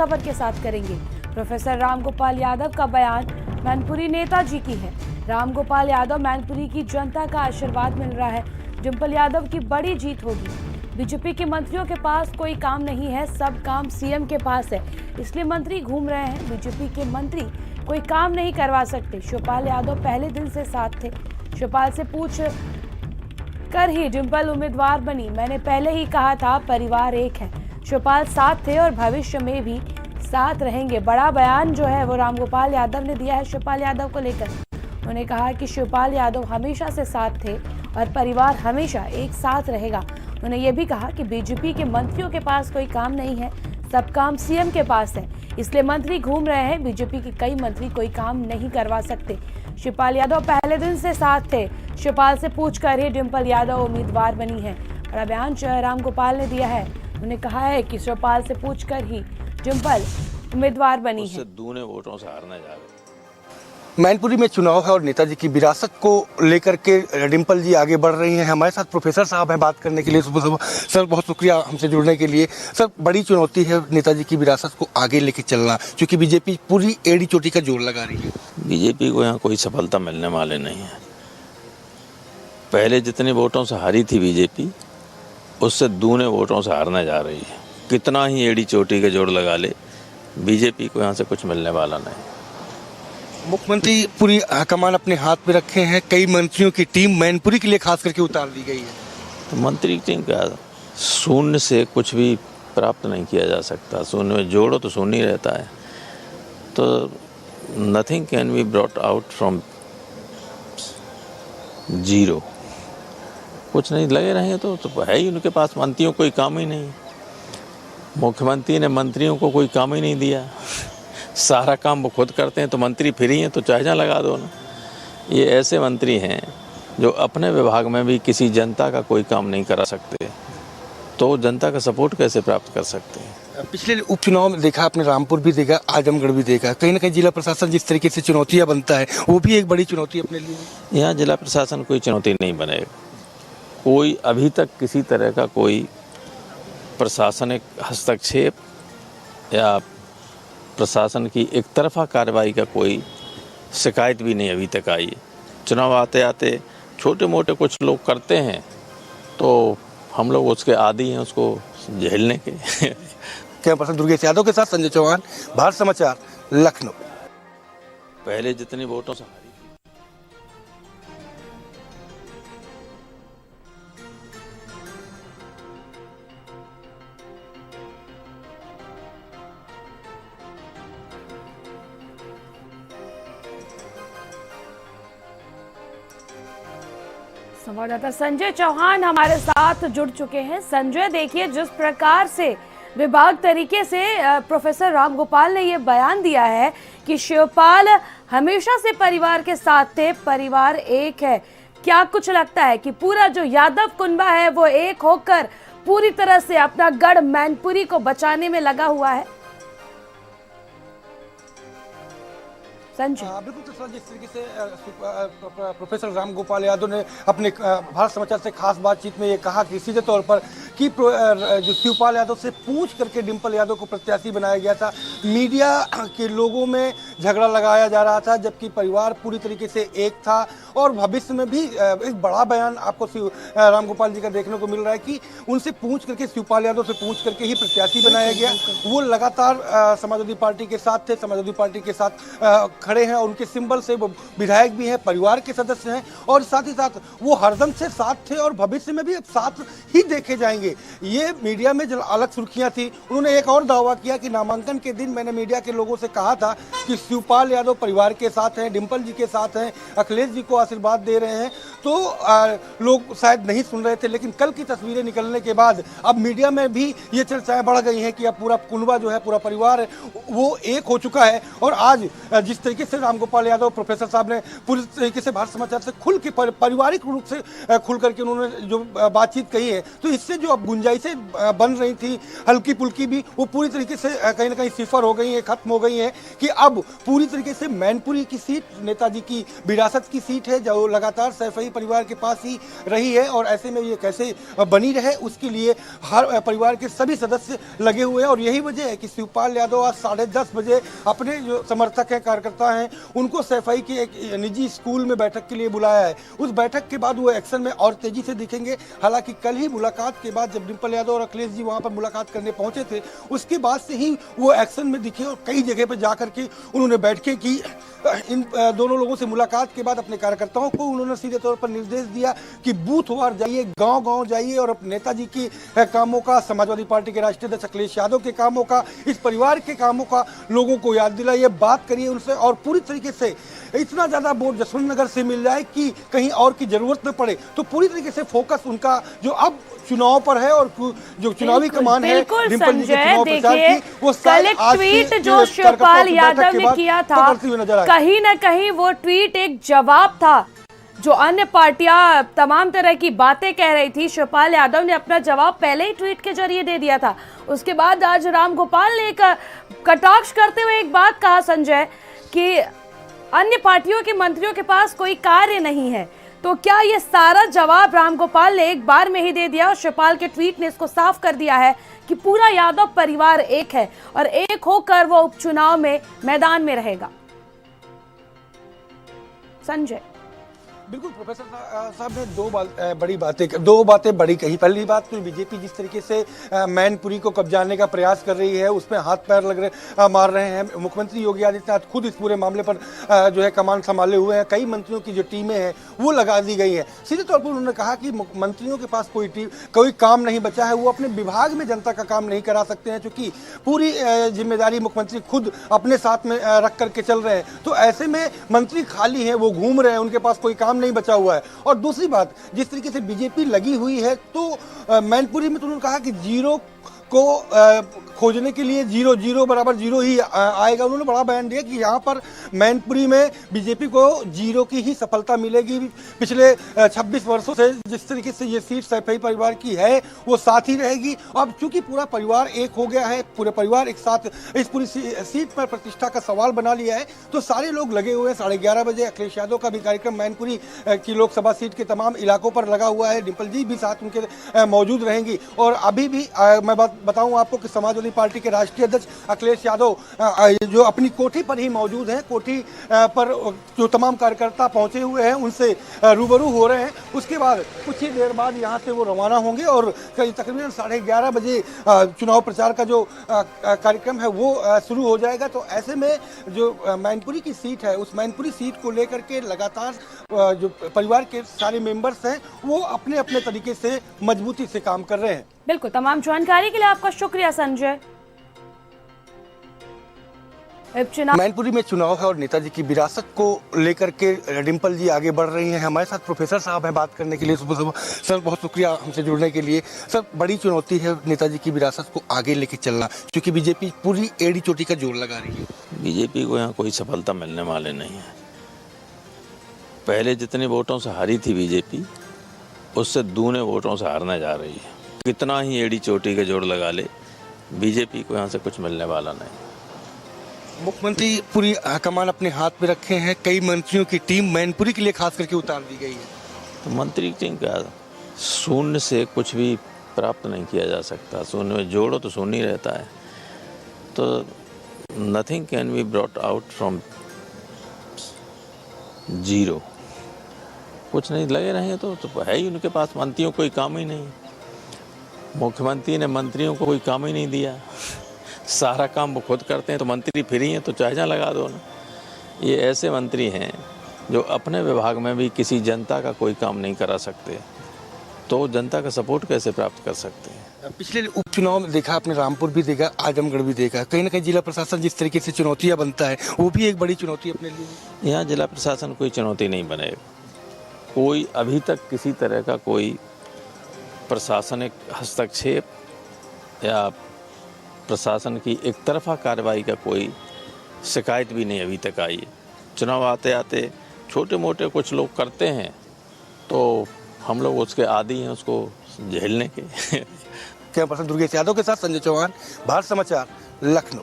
खबर के साथ करेंगे। प्रोफेसर रामगोपाल यादव का बयान मैनपुरी नेताजी की है। रामगोपाल यादव मैनपुरी की जनता का आशीर्वाद मिल रहा है। डिंपल यादव की बड़ी जीत होगी। बीजेपी के मंत्रियों के पास कोई काम नहीं है, सब काम सीएम के पास है, इसलिए मंत्री घूम रहे हैं। बीजेपी के मंत्री कोई काम नहीं करवा सकते। शिवपाल यादव पहले दिन से साथ थे। शिवपाल से पूछ कर ही डिंपल उम्मीदवार बनी। मैंने पहले ही कहा था परिवार एक है। शिवपाल साथ थे और भविष्य में भी साथ रहेंगे। बड़ा बयान जो है वो रामगोपाल यादव ने दिया है शिवपाल यादव को लेकर। उन्होंने कहा कि शिवपाल यादव हमेशा से साथ थे और परिवार हमेशा एक साथ रहेगा। उन्होंने ये भी कहा कि बीजेपी के मंत्रियों के पास कोई काम नहीं है, सब काम सीएम के पास है, इसलिए मंत्री घूम रहे हैं। बीजेपी के कई मंत्री कोई काम नहीं करवा सकते। शिवपाल यादव पहले दिन से साथ थे। शिवपाल से पूछकर ही डिंपल यादव उम्मीदवार बनी है। बड़ा बयान रामगोपाल ने दिया है। उन्होंने कहा है कि शिवपाल से पूछकर ही डिंपल उम्मीदवार बनी है। दूने वोटों से हारने जा रहे। मैनपुरी में चुनाव है और नेताजी की विरासत को लेकर के डिंपल जी आगे बढ़ रही हैं। हमारे साथ प्रोफेसर साहब हैं बात करने के लिए। सर बहुत शुक्रिया हमसे जुड़ने के लिए। सर बड़ी चुनौती है नेताजी की विरासत को आगे लेके चलना, क्योंकि बीजेपी पूरी एड़ी चोटी का जोर लगा रही है। बीजेपी को यहाँ कोई सफलता मिलने वाले नहीं है। पहले जितने वोटों से हारी थी बीजेपी, उससे दूने वोटों से हारने जा रही है। कितना ही एड़ी चोटी के जोड़ लगा ले, बीजेपी को यहाँ से कुछ मिलने वाला नहीं। मुख्यमंत्री पूरी कमान अपने हाथ में रखे हैं। कई मंत्रियों की टीम मैनपुरी के लिए खास करके उतार दी गई है। तो मंत्री की टीम का शून्य से कुछ भी प्राप्त नहीं किया जा सकता। शून्य में जोड़ो तो शून्य ही रहता है। तो nothing can be brought out from zero. कुछ नहीं लगे रहेंगे तो है ही उनके पास। मंत्रियों को कोई काम ही नहीं। मुख्यमंत्री ने मंत्रियों को कोई काम ही नहीं दिया। सारा काम वो खुद करते हैं, तो मंत्री फ्री हैं तो चाहे जहाँ लगा दो ना। ये ऐसे मंत्री हैं जो अपने विभाग में भी किसी जनता का कोई काम नहीं करा सकते, तो जनता का सपोर्ट कैसे प्राप्त कर सकते हैं। पिछले उपचुनाव में देखा आपने, रामपुर भी देखा, आजमगढ़ भी देखा। कहीं ना कहीं जिला प्रशासन जिस तरीके से चुनौतियाँ बनता है, वो भी एक बड़ी चुनौती अपने लिए। यहाँ जिला प्रशासन कोई चुनौती नहीं बनेगा। कोई अभी तक किसी तरह का कोई प्रशासनिक हस्तक्षेप या प्रशासन की एक तरफा कार्रवाई का कोई शिकायत भी नहीं अभी तक आई है। चुनाव आते आते छोटे मोटे कुछ लोग करते हैं, तो हम लोग उसके आदी हैं, उसको झेलने के। कैमरा पर्सन दुर्गेश यादव के साथ संजय चौहान, भारत समाचार, लखनऊ। पहले जितनी वोटों से हारी थी। संवाददाता संजय चौहान हमारे साथ जुड़ चुके हैं। संजय, देखिए जिस प्रकार से विभाग तरीके से प्रोफेसर रामगोपाल ने ये बयान दिया है कि शिवपाल हमेशा से परिवार के साथ थे, परिवार एक है। क्या कुछ लगता है कि पूरा जो यादव कुनबा है वो एक होकर पूरी तरह से अपना गढ़ मैनपुरी को बचाने में लगा हुआ है? बिल्कुल तो जिस तरीके से प्रोफेसर रामगोपाल यादव ने अपने भारत समाचार से खास बातचीत में ये कहा कि सीधे तौर पर कि जो शिवपाल यादव से पूछ करके डिंपल यादव को प्रत्याशी बनाया गया था। मीडिया के लोगों में झगड़ा लगाया जा रहा था, जबकि परिवार पूरी तरीके से एक था। और भविष्य में भी एक बड़ा बयान आपको रामगोपाल जी का देखने को मिल रहा है कि उनसे पूछ करके, शिवपाल यादव से पूछ करके ही प्रत्याशी बनाया गया। वो लगातार समाजवादी पार्टी के साथ थे, समाजवादी पार्टी के साथ खड़े हैं और उनके सिंबल से वो विधायक भी हैं, परिवार के सदस्य हैं और साथ ही साथ वो हरदम से साथ थे और भविष्य में भी साथ ही देखे जाएंगे। ये मीडिया में जो अलग सुर्खियां थी, उन्होंने एक और दावा किया कि नामांकन के दिन मैंने मीडिया के लोगों से कहा था कि शिवपाल यादव परिवार के साथ हैं, डिंपल जी के साथ हैं, अखिलेश जी को आशीर्वाद दे रहे हैं। तो लोग शायद नहीं सुन रहे थे, लेकिन कल की तस्वीरें निकलने के बाद अब मीडिया में भी ये चर्चाएं बढ़ गई हैं कि अब पूरा कुनबा जो है, पूरा परिवार है, वो एक हो चुका है। और आज जिस तरीके से रामगोपाल यादव प्रोफेसर साहब ने पूरी तरीके से भारत समाचार से खुल के पारिवारिक रूप से खुल करके उन्होंने जो बातचीत कही है, तो इससे जो अब गुंजाइशें बन रही थी हल्की पुल्की भी, वो पूरी तरीके से कहीं ना कहीं सिफर हो गई है, खत्म हो गई है कि अब पूरी तरीके से मैनपुरी की सीट नेताजी की विरासत की सीट है। है जो लगातार सैफई परिवार के पास ही रही है और ऐसे में ये कैसे बनी रहे उसके लिए हर परिवार के सभी सदस्य लगे हुए हैं। और यही वजह है कि शिवपाल यादव आज 10:30 बजे अपने जो समर्थक हैं, कार्यकर्ता हैं, उनको सैफई के एक निजी स्कूल में बैठक के लिए बुलाया है। उस बैठक के बाद वो एक्शन में और तेजी से दिखेंगे। हालांकि कल ही मुलाकात के बाद जब डिंपल यादव और अखिलेश जी वहां पर मुलाकात करने पहुंचे थे, उसके बाद से ही वो एक्शन में दिखे और कई जगह पर जाकर के उन्होंने बैठकें की। इन दोनों लोगों से मुलाकात के बाद अपने कार्यकर्ताओं को उन्होंने सीधे तौर पर निर्देश दिया कि बूथवार जाइए, गांव-गांव जाइए और नेताजी की कामों का, समाजवादी पार्टी के राष्ट्रीय अध्यक्ष अखिलेश यादव के कामों का, इस परिवार के कामों का लोगों को याद दिलाइए, बात करिए उनसे और पूरी तरीके से इतना ज्यादा वोट जसवंत नगर से मिल जाए कि कहीं और की जरूरत न पड़े। तो पूरी तरीके से फोकस उनका जो अब चुनाव पर है और जो चुनावी कमान है डिंपल जी के चुनाव प्रचार की, वो कल एक ट्वीट जो शिवपाल यादव ने किया था, कहीं ना कहीं वो ट्वीट एक जवाब था। जो अन्य पार्टियां तमाम तरह की बातें कह रही थी, शिवपाल यादव ने अपना जवाब पहले ही ट्वीट के जरिए दे दिया था। उसके बाद आज रामगोपाल ने एक कटाक्ष करते हुए एक बात कहा संजय कि अन्य पार्टियों के मंत्रियों के पास कोई कार्य नहीं है। तो क्या ये सारा जवाब रामगोपाल ने एक बार में ही दे दिया और शिवपाल के ट्वीट ने इसको साफ कर दिया है कि पूरा यादव परिवार एक है और एक होकर वो उपचुनाव में मैदान में रहेगा? संजय। बिल्कुल प्रोफेसर साहब ने दो बातें बड़ी कही। पहली बात तो बीजेपी जिस तरीके से मैनपुरी को कब्जाने का प्रयास कर रही है, उसमें हाथ पैर मार रहे हैं। मुख्यमंत्री योगी आदित्यनाथ खुद इस पूरे मामले पर जो है कमान संभाले हुए हैं। कई मंत्रियों की जो टीमें हैं वो लगा दी गई हैं। सीधे तौर पर उन्होंने कहा कि मंत्रियों के पास कोई काम नहीं बचा है, वो अपने विभाग में जनता का काम नहीं करा सकते हैं, क्योंकि पूरी जिम्मेदारी मुख्यमंत्री खुद अपने साथ में रख करके चल रहे हैं। तो ऐसे में मंत्री खाली हैं, वो घूम रहे हैं, उनके पास कोई काम नहीं बचा हुआ है। और दूसरी बात, जिस तरीके से बीजेपी लगी हुई है, तो मैनपुरी में तो उन्होंने कहा कि जीरो को खोजने के लिए 0 बराबर 0 ही आएगा। उन्होंने बड़ा बयान दिया कि यहाँ पर मैनपुरी में बीजेपी को 0 की ही सफलता मिलेगी। पिछले 26 वर्षों से जिस तरीके से ये सीट सैफई परिवार की है वो साथ ही रहेगी। अब चूंकि पूरा परिवार एक हो गया है, पूरे परिवार एक साथ इस पूरी सीट पर प्रतिष्ठा का सवाल बना लिया है, तो सारे लोग लगे हुए हैं। 11:30 बजे अखिलेश यादव का भी कार्यक्रम मैनपुरी की लोकसभा सीट के तमाम इलाकों पर लगा हुआ है। डिंपल जी भी साथ उनके मौजूद रहेंगी। और अभी भी मैं बताऊं आपको कि समाजवादी पार्टी के राष्ट्रीय अध्यक्ष अखिलेश यादव जो अपनी कोठी पर ही मौजूद हैं, कोठी पर जो तमाम कार्यकर्ता पहुंचे हुए हैं उनसे रूबरू हो रहे हैं। उसके बाद कुछ ही देर बाद यहां से वो रवाना होंगे और तकरीबन 11:30 बजे चुनाव प्रचार का जो कार्यक्रम है वो शुरू हो जाएगा। तो ऐसे में जो मैनपुरी की सीट है, उस मैनपुरी सीट को लेकर के लगातार जो परिवार के सारे मेंबर्स हैं वो अपने अपने तरीके से मजबूती से काम कर रहे हैं। बिल्कुल, तमाम जानकारी के लिए आपका शुक्रिया संजय। मैनपुरी में चुनाव है और नेताजी की विरासत को लेकर के डिंपल जी आगे बढ़ रही हैं। हमारे साथ प्रोफेसर साहब हैं बात करने के लिए। सर बहुत शुक्रिया हमसे जुड़ने के लिए। सर, बड़ी चुनौती है नेताजी की विरासत को आगे लेके चलना, क्योंकि बीजेपी पूरी एड़ी चोटी का जोर लगा रही है। बीजेपी को यहाँ कोई सफलता मिलने वाले नहीं है। पहले जितने वोटों से हारी थी बीजेपी, उससे दूने वोटों से हारने जा रही है। कितना ही एड़ी चोटी के जोड़ लगा ले, बीजेपी को यहाँ से कुछ मिलने वाला नहीं। मुख्यमंत्री पूरी कमान अपने हाथ में रखे हैं। कई मंत्रियों की टीम मैनपुरी के लिए खास करके उतार दी गई है। तो मंत्री टीम का शून्य से कुछ भी प्राप्त नहीं किया जा सकता। शून्य में जोड़ो तो शून्य ही रहता है। तो nothing can be brought out from 0। कुछ नहीं लगे रहेंगे तो है ही उनके पास मंत्रियों कोई काम ही नहीं। मुख्यमंत्री ने मंत्रियों को कोई काम ही नहीं दिया। सारा काम वो खुद करते हैं। तो मंत्री फ्री हैं तो चाहे लगा दो ना। ये ऐसे मंत्री हैं जो अपने विभाग में भी किसी जनता का कोई काम नहीं करा सकते, तो जनता का सपोर्ट कैसे प्राप्त कर सकते हैं? पिछले उपचुनाव में देखा आपने, रामपुर भी देखा, आजमगढ़ भी देखा। कहीं ना कहीं जिला प्रशासन जिस तरीके से चुनौतियां बनता है वो भी एक बड़ी चुनौती अपने लिए। यहाँ जिला प्रशासन कोई चुनौती नहीं बनेगा। कोई अभी तक किसी तरह का कोई प्रशासनिक हस्तक्षेप या प्रशासन की एक तरफा कार्रवाई का कोई शिकायत भी नहीं अभी तक आई है। चुनाव आते आते छोटे मोटे कुछ लोग करते हैं तो हम लोग उसके आदी हैं, उसको झेलने के। कैमरा पर्सन दुर्गेश यादव के साथ संजय चौहान, भारत समाचार, लखनऊ।